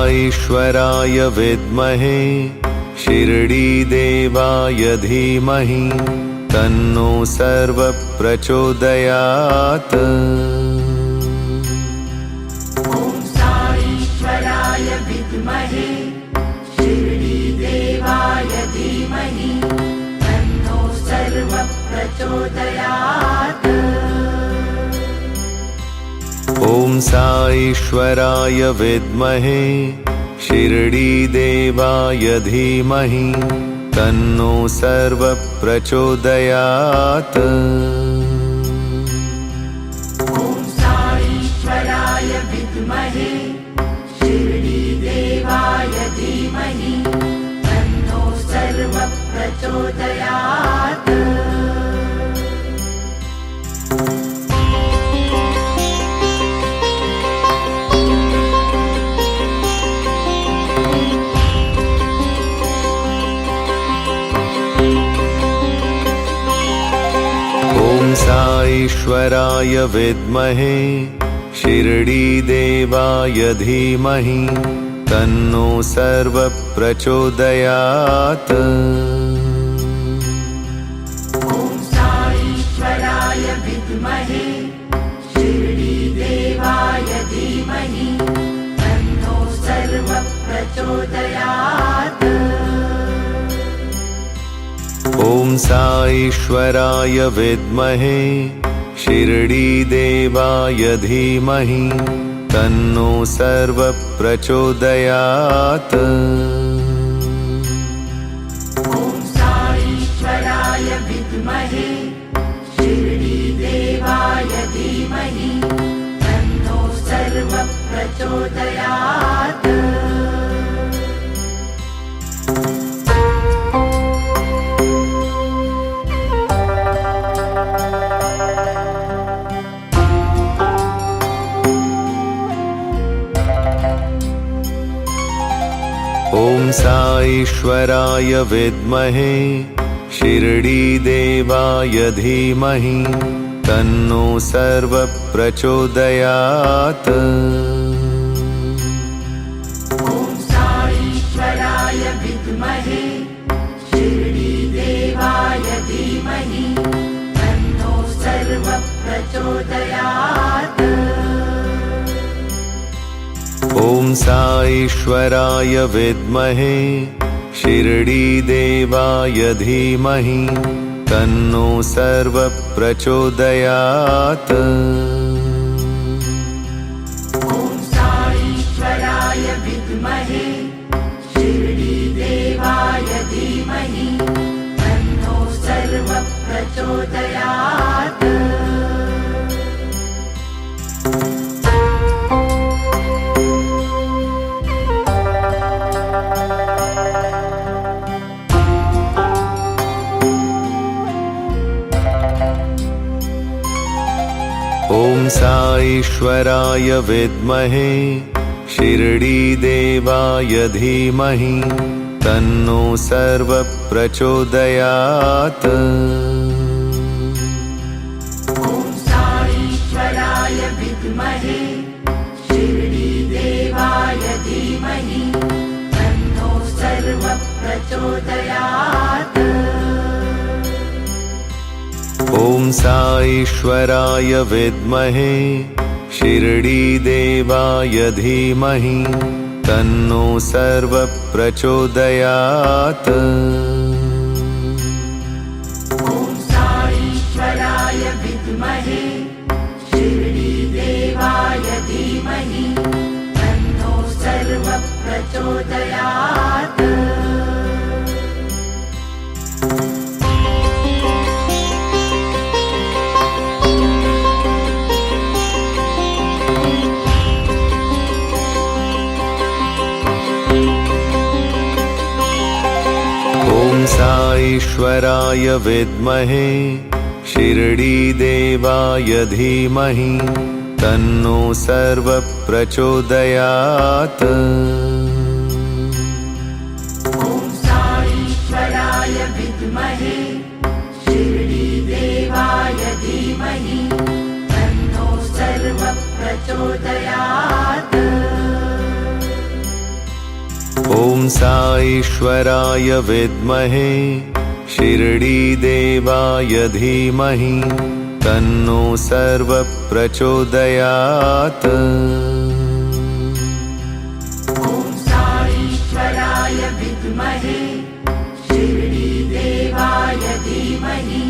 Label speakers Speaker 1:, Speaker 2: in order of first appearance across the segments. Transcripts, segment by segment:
Speaker 1: साईश्वराय विद्महे शिरडीदेवाय धीमहि तन्नो सर्वः प्रचोदयात्।
Speaker 2: ॐ साईश्वराय विद्महे शिरडीदेवाय धीमहि तन्नो सर्वः प्रचोदयात्।
Speaker 1: ॐ साईश्वराय विद्महे शिरडीदेवाय धीमहि तन्नो सर्वः प्रचोदयात्।
Speaker 2: ॐ साईश्वराय विद्महे शिरडीदेवाय धीमहि तन्नो सर्वः प्रचोदयात्।
Speaker 1: ॐ साईश्वराय विद्महे शिरडीदेवाय धीमहि तन्नो सर्वः प्रचोदयात्।
Speaker 2: ॐ साईश्वराय विद्महे शिरडीदेवाय धीमहि तन्नो सर्वः प्रचोदयात्।
Speaker 1: ॐ साईश्वराय विद्महे शिरडीदेवाय धीमहि तन्नो सर्वः प्रचोदयात्।
Speaker 2: ॐ साईश्वराय विद्महे शिरडीदेवाय धीमहि तन्नो सर्वः प्रचोदयात्।
Speaker 1: ॐ साईश्वराय विद्महे शिरडीदेवाय धीमहि तन्नो सर्वः प्रचोदयात्।
Speaker 2: ॐ साईश्वराय विद्महे शिरडीदेवाय धीमहि तन्नो सर्वः प्रचोदयात्।
Speaker 1: ॐ साईश्वराय विद्महे शिरडीदेवाय धीमहि तन्नो सर्वः प्रचोदयात्।
Speaker 2: ॐ साईश्वराय विद्महे शिरडीदेवाय धीमहि तन्नो सर्वः प्रचोदयात्।
Speaker 1: ॐ साईश्वराय विद्महे शिरडीदेवाय धीमहि तन्नो सर्वः प्रचोदयात्।
Speaker 2: ॐ साईश्वराय विद्महे शिरडीदेवाय धीमहि तन्नो सर्वः प्रचोदयात्।
Speaker 1: ॐ साईश्वराय विद्महे शिरडीदेवाय धीमहि तन्नो सर्वः प्रचोदयात्।
Speaker 2: ॐ साईश्वराय विद्महे शिरडीदेवाय धीमहि तन्नो सर्वः प्रचोदयात्।
Speaker 1: ॐ साईश्वराय विद्महे शिरडीदेवाय धीमहि तन्नो सर्वः प्रचोदयात्।
Speaker 2: ॐ साईश्वराय विद्महे शिरडीदेवाय धीमहि तन्नो सर्वः प्रचोदयात्।
Speaker 1: साईश्वराय विद्महे शिरडीदेवाय धीमहि तन्नो सर्वः प्रचोदयात्।
Speaker 2: ॐ साईश्वराय विद्महे शिरडीदेवाय धीमहि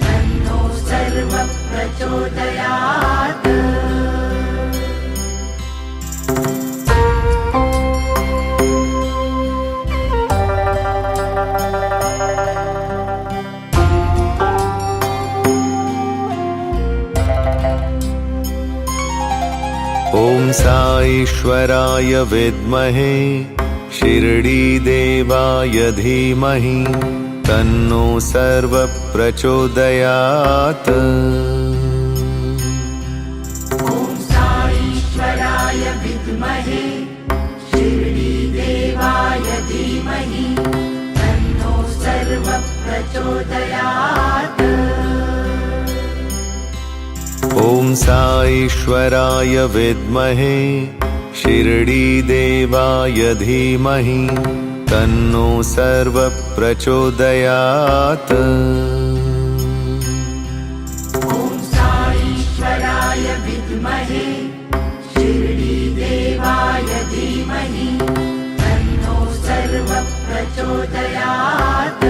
Speaker 2: तन्नो सर्वः प्रचोदयात्।
Speaker 1: ॐ साईश्वराय विद्महे शिरडीदेवाय धीमहि तन्नो सर्वः प्रचोदयात्।
Speaker 2: ॐ साईश्वराय विद्महे शिरडीदेवाय धीमहि तन्नो सर्वः प्रचोदयात्।
Speaker 1: ॐ साईश्वराय विद्महे शिरडीदेवाय धीमहि तन्नो सर्वः प्रचोदयात्।
Speaker 2: ॐ साईश्वराय विद्महे शिरडीदेवाय धीमहि तन्नो सर्वः प्रचोदयात्।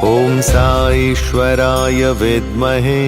Speaker 1: ॐ साईश्वराय विद्महे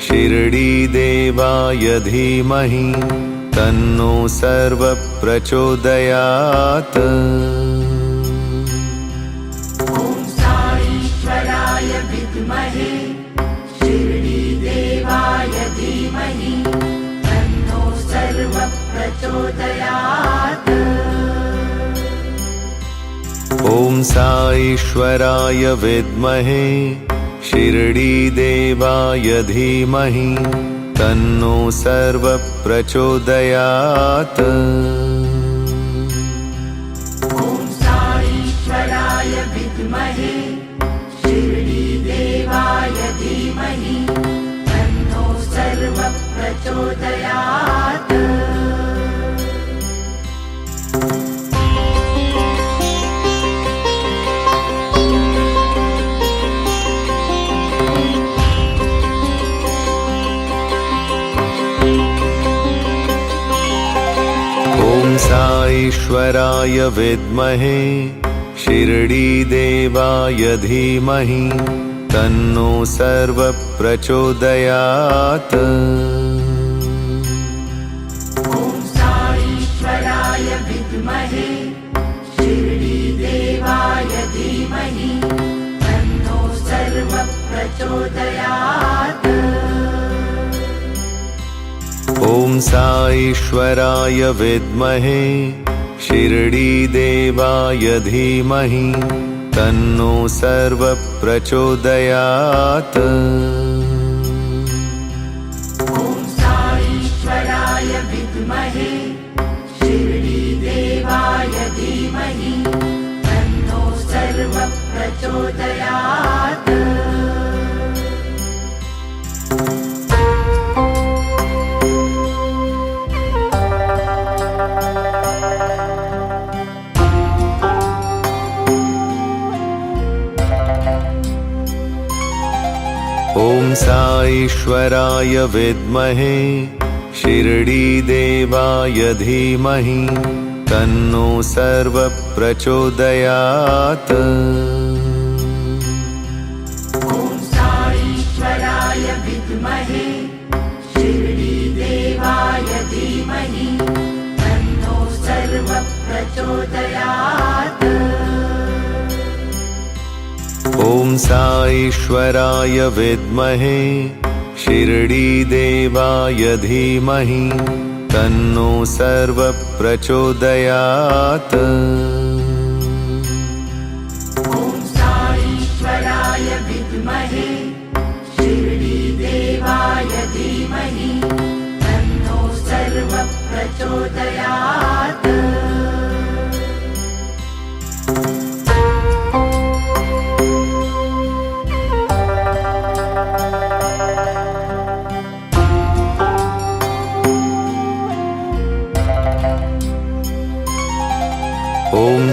Speaker 1: शिरडीदेवाय धीमहि तन्नो सर्वः प्रचोदयात्।
Speaker 2: ॐ साईश्वराय विद्महे शिरडीदेवाय धीमहि तन्नो सर्वः प्रचोदयात्।
Speaker 1: ॐ साईश्वराय विद्महे शिरडीदेवाय धीमहि तन्नो सर्वः प्रचोदयात्।
Speaker 2: ॐ साईश्वराय विद्महे शिरडीदेवाय धीमहि तन्नो सर्वः प्रचोदयात्।
Speaker 1: ॐ साईश्वराय विद्महे शिरडीदेवाय धीमहि तन्नो सर्वः प्रचोदयात्।
Speaker 2: ॐ साईश्वराय विद्महे शिरडीदेवाय धीमहि तन्नो सर्वः प्रचोदयात्।
Speaker 1: ॐ साईश्वराय विद्महे शिरडीदेवाय धीमहि तन्नो सर्वः प्रचोदयात्।
Speaker 2: ॐ साईश्वराय विद्महे शिरडीदेवाय धीमहि तन्नो सर्वः प्रचोदयात्।
Speaker 1: ॐ साईश्वराय विद्महे शिरडीदेवाय धीमहि तन्नो सर्वः प्रचोदयात्।
Speaker 2: ॐ साईश्वराय विद्महे शिरडीदेवाय धीमहि तन्नो सर्वः प्रचोदयात्।
Speaker 1: ॐ साईश्वराय विद्महे शिरडीदेवाय धीमहि तन्नो सर्वः प्रचोदयात्।
Speaker 2: ॐ साईश्वराय विद्महे शिरडीदेवाय धीमहि तन्नो सर्वः प्रचोदयात्।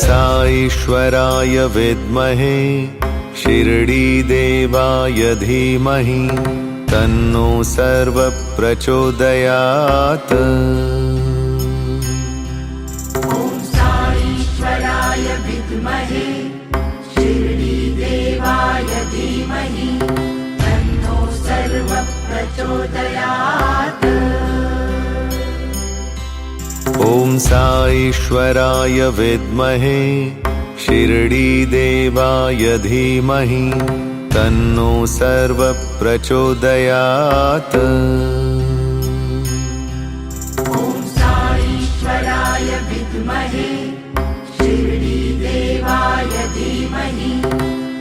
Speaker 1: साईश्वराय विद्महे शिरडीदेवाय धीमहि तन्नो सर्वः प्रचोदयात्।
Speaker 2: ॐ साईश्वराय विद्महे शिरडीदेवाय धीमहि तन्नो सर्वः प्रचोदयात्।
Speaker 1: ॐ साईश्वराय विद्महे शिरडीदेवाय धीमहि तन्नो सर्वः प्रचोदयात्।
Speaker 2: ॐ साईश्वराय विद्महे शिरडीदेवाय धीमहि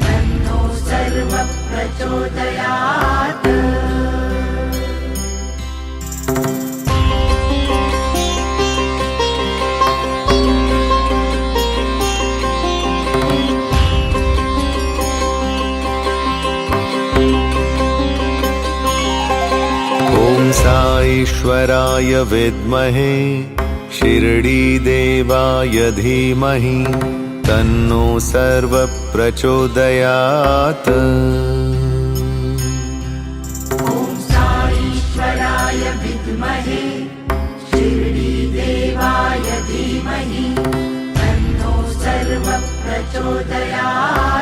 Speaker 2: तन्नो सर्वः प्रचोदयात्।
Speaker 1: ॐ साईश्वराय विद्महे शिरडीदेवाय धीमहि तन्नो सर्वः प्रचोदयात्।
Speaker 2: ॐ साईश्वराय विद्महे शिरडीदेवाय धीमहि तन्नो सर्वः प्रचोदयात्।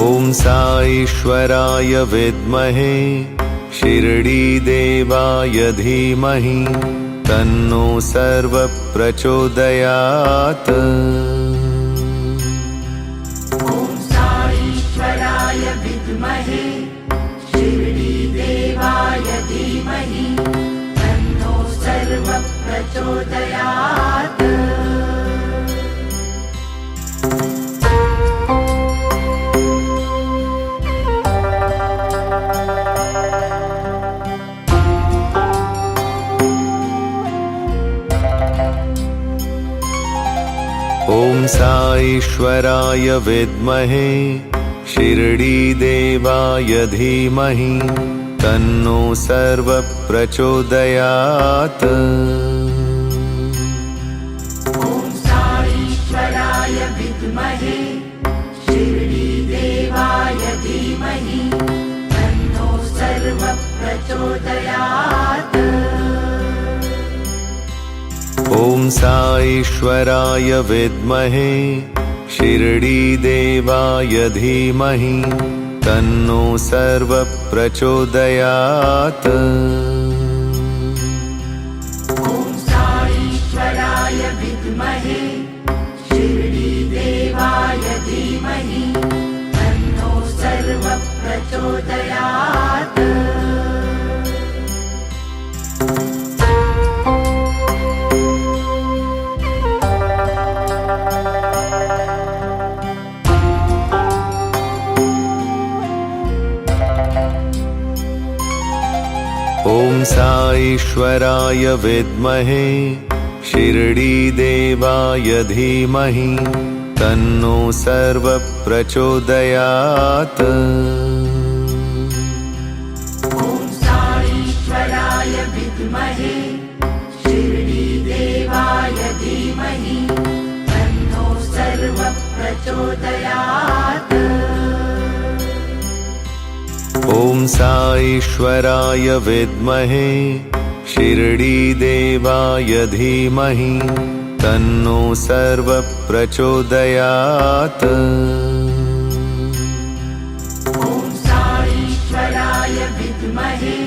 Speaker 1: ॐ साईश्वराय विद्महे शिरडीदेवाय धीमहि तन्नो सर्वः प्रचोदयात्।
Speaker 2: ॐ साईश्वराय विद्महे शिरडीदेवाय धीमहि तन्नो सर्वः प्रचोदयात्।
Speaker 1: ॐ साईश्वराय विद्महे शिरडीदेवाय धीमहि तन्नो सर्वः प्रचोदयात्।
Speaker 2: ॐ साईश्वराय विद्महे शिरडीदेवाय धीमहि तन्नो सर्वः प्रचोदयात्।
Speaker 1: ॐ साईश्वराय विद्महे शिरडीदेवाय धीमहि तन्नो सर्वः प्रचोदयात्।
Speaker 2: ॐ साईश्वराय विद्महे शिरडीदेवाय धीमहि तन्नो सर्वः प्रचोदयात्।
Speaker 1: ॐ साईश्वराय विद्महे शिरडीदेवाय धीमहि तन्नो सर्वः प्रचोदयात्।
Speaker 2: ॐ साईश्वराय विद्महे शिरडीदेवाय धीमहि तन्नो सर्वः प्रचोदयात्।
Speaker 1: ॐ साईश्वराय विद्महे शिरडीदेवाय धीमहि तन्नो सर्वः प्रचोदयात्।
Speaker 2: ॐ साईश्वराय विद्महे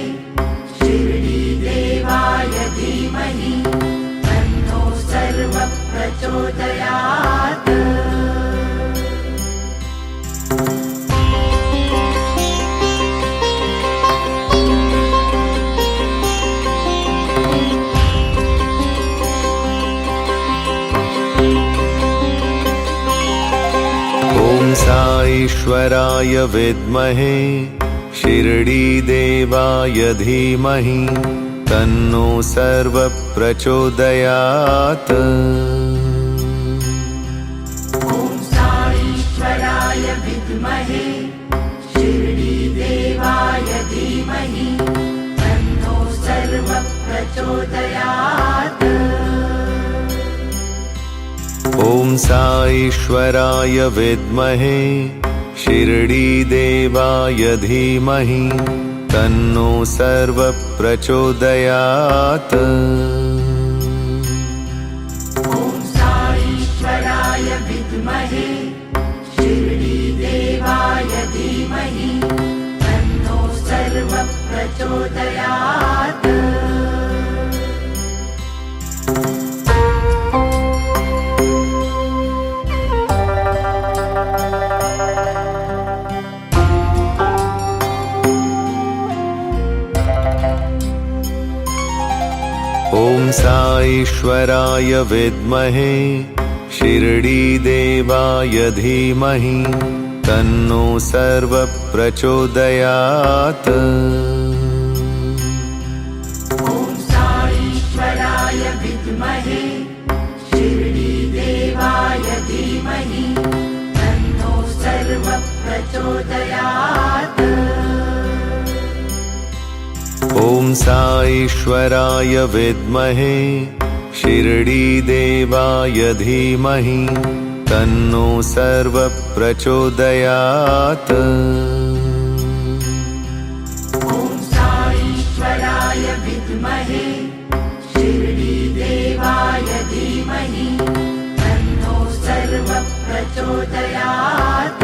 Speaker 2: शिरडीदेवाय धीमहि तन्नो सर्वः प्रचोदयात्।
Speaker 1: ॐ साईश्वराय विद्महे शिरडीदेवाय धीमहि तन्नो सर्वः प्रचोदयात्।
Speaker 2: ॐ साईश्वराय विद्महे शिरडीदेवाय धीमहि तन्नो सर्वः प्रचोदयात्।
Speaker 1: ॐ साईश्वराय विद्महे शिरडीदेवाय धीमहि तन्नो सर्वप्रचोदयात्।
Speaker 2: ॐ साईश्वराय विद्महे शिरडीदेवाय धीमहि तन्नो सर्वप्रचोदयात्।
Speaker 1: ॐ साईश्वराय विद्महे शिरडीदेवाय धीमहि तन्नो सर्वप्रचोदयात्।
Speaker 2: ॐ साईश्वराय विद्महे शिरडीदेवाय धीमहि तन्नो सर्वप्रचोदयात्।
Speaker 1: ॐ साईश्वराय विद्महे शिरडीदेवाय धीमहि तन्नो सर्वप्रचोदयात्।
Speaker 2: ॐ साईश्वराय विद्महे शिरडीदेवाय धीमहि तन्नो सर्वप्रचोदयात्।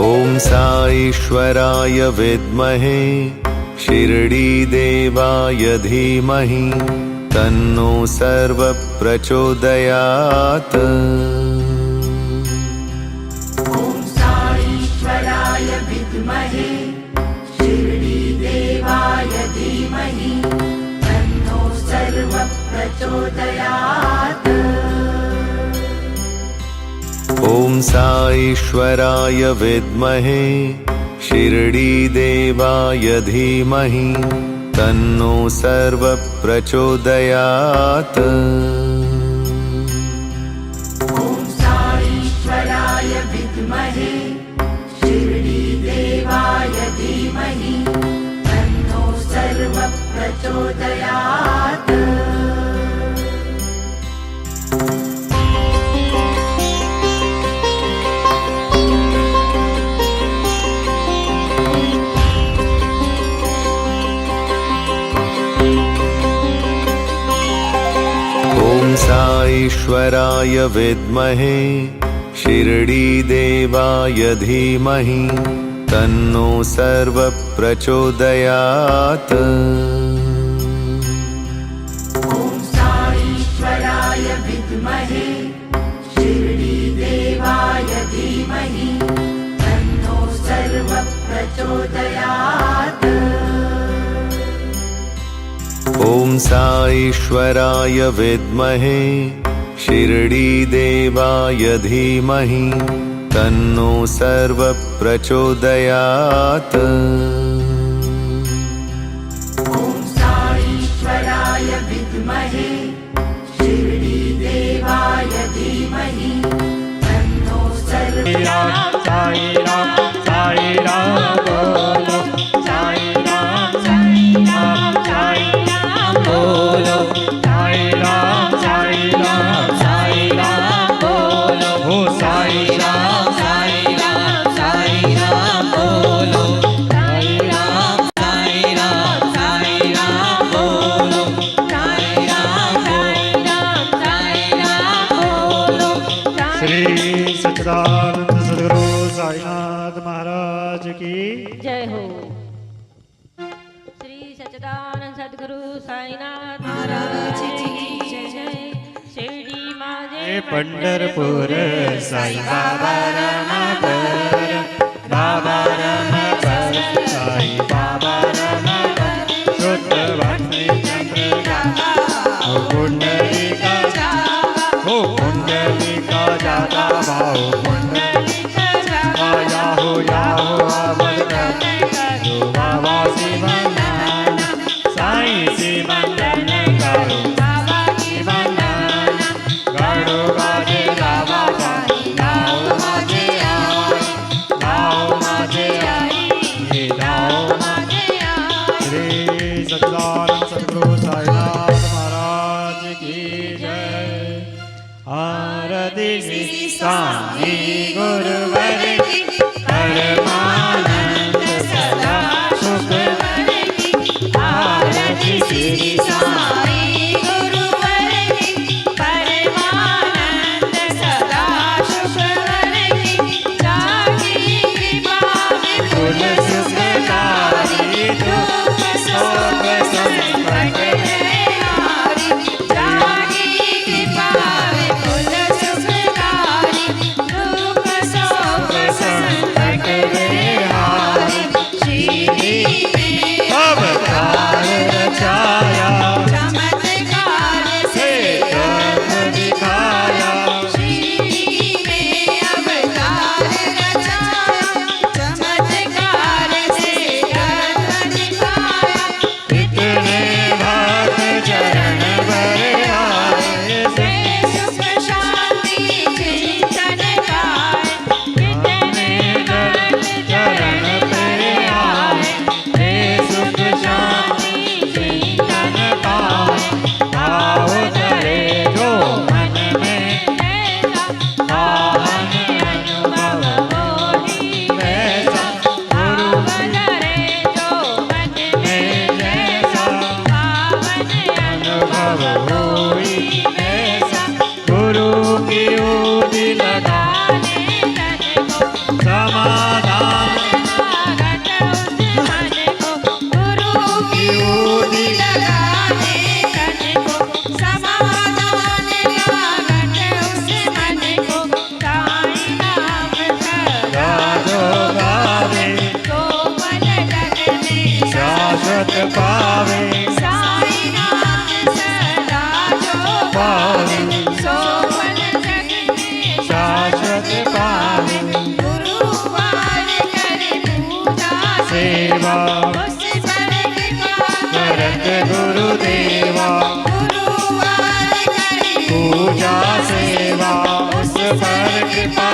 Speaker 1: ॐ साईश्वराय विद्महे शिरडीदेवाय धीमहि तन्नो सर्वप्रचोदयात्।
Speaker 2: ॐ साईश्वराय विद्महे शिरडीदेवाय धीमहि तन्नो सर्वप्रचोदयात्।
Speaker 1: ॐ साईश्वराय विद्महे शिरडीदेवाय धीमहि तन्नो सर्वप्रचोदयात्।
Speaker 2: ॐ साईश्वराय विद्महे शिरडीदेवाय धीमहि तन्नो सर्वप्रचोदयात्।
Speaker 1: ॐ साईश्वराय विद्महे शिरडीदेवाय धीमहि तन्नो सर्वप्रचोदयात्।
Speaker 2: ॐ साईश्वराय विद्महे शिरडीदेवाय धीमहि तन्नो सर्वप्रचोदयात्।
Speaker 1: ॐ साईश्वराय विद्महे शिरडीदेवाय धीमहि तन्नो सर्वप्रचोदयात्।
Speaker 2: ॐ साईश्वराय विद्महे शिरडीदेवाय धीमहि तन्नो
Speaker 3: सच्चिदानंद सद्गुरु साईनाथ महाराज की
Speaker 4: जय हो। श्री सच्चिदानंद सद्गुरु साईनाथ महाराज की जय। शिर्डी माझे
Speaker 3: पंढरपूर साई बाबा रमापर, बाबा रमापर, साई बाबा रमापर, शुद्ध भक्ति चंद्र हो पुंडलिका, हो पुंडलिका जाता भाव पुंडलिका या हो अवध करो बाबा से वंदन, साई से वंदन करो बाबा से वंदन करो स्वामी गुरुवर की परमानंद सदा सुख आरती श्री
Speaker 2: साई गुरुवर की परमानंद सदा शुभवर की जागी कृपा
Speaker 3: कुल सुखकारी दुख शोक संकट
Speaker 2: हारी जागी कृपा कुल सुखकारी दुख शोक संकट हारी श्री
Speaker 3: अवतार रचाया
Speaker 2: चमत्कार से
Speaker 3: रथ दिखाया
Speaker 2: श्री में अवतार रचाया चमत्कार से रथ दिखाया
Speaker 3: इतने भक्त चरण भर आए
Speaker 2: से सुख शांति चिंतन पाए
Speaker 3: कितने भक्त चरण पर आए हे सुख शांति चिंतन पाए आओ धरे जो मन में पावन अनुभव होई वैसा गुरु में जैसा अनुभव होई वैसा गुरु की ओरी लगाने समाधान की ओरी राजो गावे शाश्वत पावे शाश्वत पावे सेवा करत गुरुदेवा पूजा सेवा उस पर कृपा